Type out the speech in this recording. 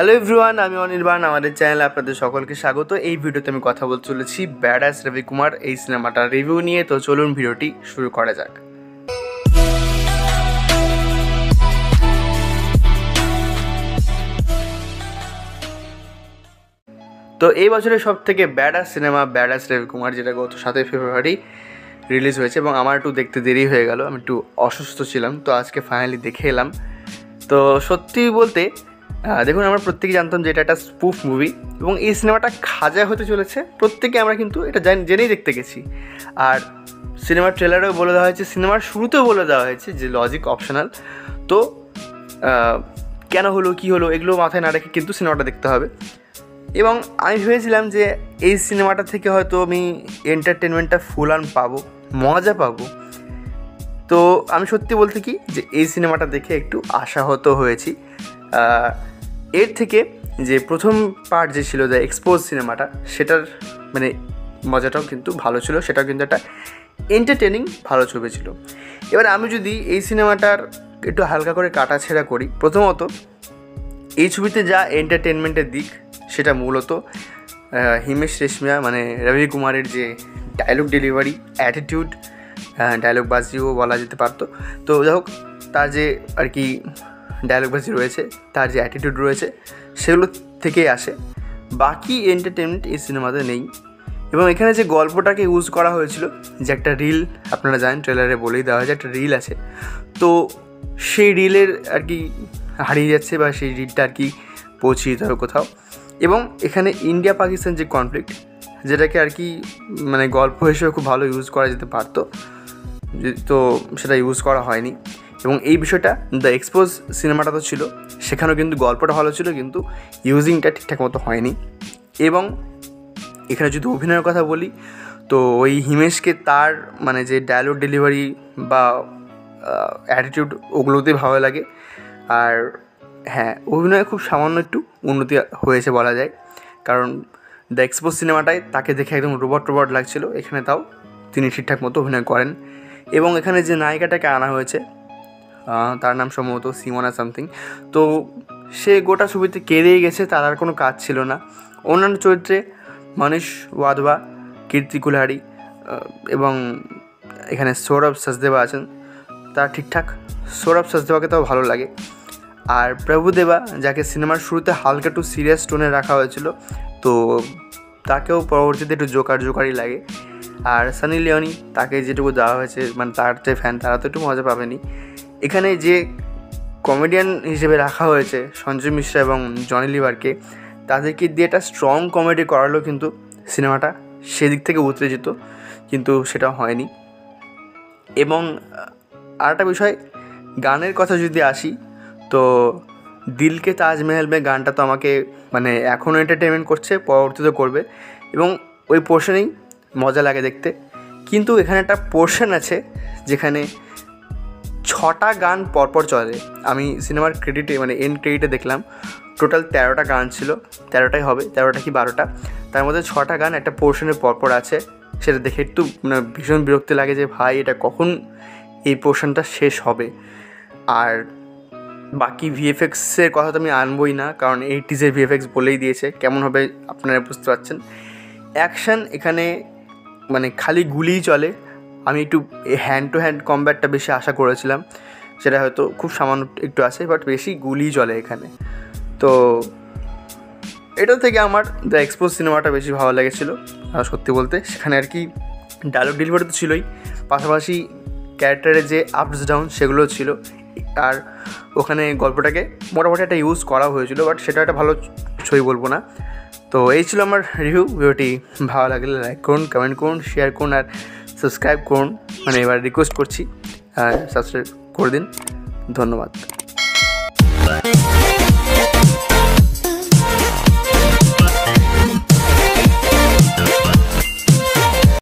Hello everyone, আমি অনির্বাণ। আমাদের চ্যানেলে আপনাদের সকলকে স্বাগত। এই ভিডিওতে আমি কথা বলতে চলেছি ব্যাডাস রবিকুমার এই সিনেমাটার রিভিউ নিয়ে। তো চলুন ভিডিওটি শুরু করা যাক। তো এই বছরের সব থেকে ব্যাডাস সিনেমা ব্যাডাস রবিকুমার, যেটা গত 7 ফেব্রুয়ারি রিলিজ হয়েছে এবং আমার একটু দেখতে দেরি হয়ে গেল। আমি একটু অসুস্থ ছিলাম, তো আজকে ফাইনালি দেখে এলাম। তো সত্যি বলতে দেখুন, আমরা প্রত্যেকে জানতাম যে এটা একটা স্পুফ মুভি এবং এই সিনেমাটা খাজা হতে চলেছে। প্রত্যেকে আমরা কিন্তু এটা জেনেই দেখতে গেছি। আর সিনেমার ট্রেলারেও বলে দেওয়া হয়েছে, সিনেমার শুরুতেও বলে দেওয়া হয়েছে যে লজিক অপশনাল। তো কেন হলো, কী হলো, এগুলো মাথায় না রেখে কিন্তু সিনেমাটা দেখতে হবে। এবং আমি ভেবেছিলাম যে এই সিনেমাটা থেকে হয়তো আমি এন্টারটেনমেন্টটা ফুল অন পাবো, মজা পাবো। তো আমি সত্যি বলতে কি যে এই সিনেমাটা দেখে একটু আশাহত হয়েছি। এর থেকে যে প্রথম পার্ট যে ছিল দ্য এক্সপোজ সিনেমাটা, সেটার মানে মজাটাও কিন্তু ভালো ছিল, সেটাও কিন্তু একটা এন্টারটেনিং ভালো ছবি ছিল। এবার আমি যদি এই সিনেমাটার একটু হালকা করে কাটাছেঁড়া করি, প্রথমত এই ছবিতে যা এন্টারটেনমেন্টের দিক সেটা মূলত হিমেশ রেশমিয়া মানে রবি কুমারের যে ডায়লগ ডেলিভারি, অ্যাটিটিউড, ডায়লগ বাজিও বলা যেতে পারতো। তো যাই হোক, তার যে আর কি ডায়লগবাজি রয়েছে, তার যে অ্যাটিটিউড রয়েছে, সেগুলো থেকেই আসে। বাকি এন্টারটেনমেন্ট এই সিনেমাতে নেই। এবং এখানে যে গল্পটাকে ইউজ করা হয়েছিল, যে একটা রিল, আপনারা জানেন ট্রেলারে বলেই দেওয়া হয় যে একটা রিল আছে, তো সেই রিলের আর কি হারিয়ে যাচ্ছে বা সেই রিলটা আর কি পৌঁছে দিতে হবে কোথাও। এবং এখানে ইন্ডিয়া পাকিস্তান যে কনফ্লিক্ট, যেটাকে আর কি মানে গল্প হিসেবে খুব ভালো ইউজ করা যেতে পারতো, তো সেটা ইউজ করা হয়নি। এবং এই বিষয়টা দ্য এক্সপোজ সিনেমাটা তো ছিল, সেখানেও কিন্তু গল্পটা ভালো ছিল, কিন্তু ইউজিংটা ঠিকঠাক মতো হয়নি। এবং এখানে যদি অভিনয়ের কথা বলি, তো ওই হিমেশকে তার মানে যে ডায়লগ ডেলিভারি বা অ্যাটিটিউড, ওগুলোতেই ভালো লাগে। আর হ্যাঁ, অভিনয়ে খুব সামান্য একটু উন্নতি হয়েছে বলা যায়, কারণ দ্য এক্সপোজ সিনেমাটায় তাকে দেখে একদম রোবট লাগছিল, এখানে তাও তিনি ঠিকঠাক মতো অভিনয় করেন। এবং এখানে যে নায়িকাটাকে আনা হয়েছে, তার নাম সম্ভবত সিমোনা সামথিং, তো সে গোটা ছবিতে কেঁদেই গেছে, তার আর কোনো কাজ ছিল না। অন্যান্য চরিত্রে মনীষ ওয়াধওয়া, কীর্তি কুলহারি এবং এখানে সৌরভ সচদেবা আছেন, তার ঠিকঠাক। সৌরভ সচদেবাকে তাও ভালো লাগে। আর প্রভুদেবা, যাকে সিনেমার শুরুতে হালকা একটু সিরিয়াস টোনে রাখা হয়েছিল, তো তাকেও পরবর্তীতে একটু জোকারি লাগে। আর সানি লিওনি, তাকে যেটুকু দেওয়া হয়েছে, মানে তার যে ফ্যান তারা তো একটু মজা পাবেনি। এখানে যে কমেডিয়ান হিসেবে রাখা হয়েছে সঞ্জয় মিশ্রা এবং জনি লিভারকে, তাদেরকে দিয়ে একটা স্ট্রং কমেডি করালেও কিন্তু সিনেমাটা সেদিক থেকে উতরে যেত, কিন্তু সেটা হয়নি। এবং আরেকটা বিষয়, গানের কথা যদি আসি, তো দিলকে তাজমহল মে গানটা তো আমাকে মানে এখনও এন্টারটেনমেন্ট করছে, পরবর্তীতে করবে, এবং ওই পোর্শনেই মজা লাগে দেখতে। কিন্তু এখানে একটা পোর্শন আছে যেখানে 6টা গান পরপর চলে। আমি সিনেমার ক্রেডিটে মানে এন্ড ক্রেডিটে দেখলাম টোটাল 13টা গান ছিল, 13টাই হবে, 13টা কি 12টা, তার মধ্যে 6টা গান একটা পোর্শনে পরপর আছে। সেটা দেখে একটু মানে ভীষণ বিরক্তি লাগে যে ভাই, এটা কখন এই পোর্শনটা শেষ হবে। আর বাকি ভিএফএক্সের কথা তো আমি আনবই না, কারণ 80s ভিএফএক্স বলেই দিয়েছে কেমন হবে, আপনারা বুঝতে পারছেন। অ্যাকশান এখানে মানে খালি গুলিই চলে। আমি একটু হ্যান্ড টু হ্যান্ড কম্ব্যাটটা বেশি আশা করেছিলাম, সেটা হয়তো খুব সামান্য একটু আছে, বাট বেশি গুলিই চলে এখানে। তো এটা থেকে আমার দ্য এক্সপোজ সিনেমাটা বেশি ভালো লেগেছিলো সত্যি বলতে। সেখানে আর কি ডায়লগ ডেলিভারি তো ছিলই, পাশাপাশি ক্যারেক্টারের যে আপস ডাউন সেগুলোও ছিল। আর ওখানে গল্পটাকে মোটামুটি একটা ইউজ করা হয়েছিল, বাট সেটা একটা ভালো ছবি বলবো না। তো এই ছিল আমার রিভিউ। ভিডিওটি ভালো লাগলে লাইক করুন, কমেন্ট করুন, শেয়ার করুন আর সাবস্ক্রাইব করুন। মানে এবার রিকোয়েস্ট করছি, সাবস্ক্রাইব করে দিন। ধন্যবাদ।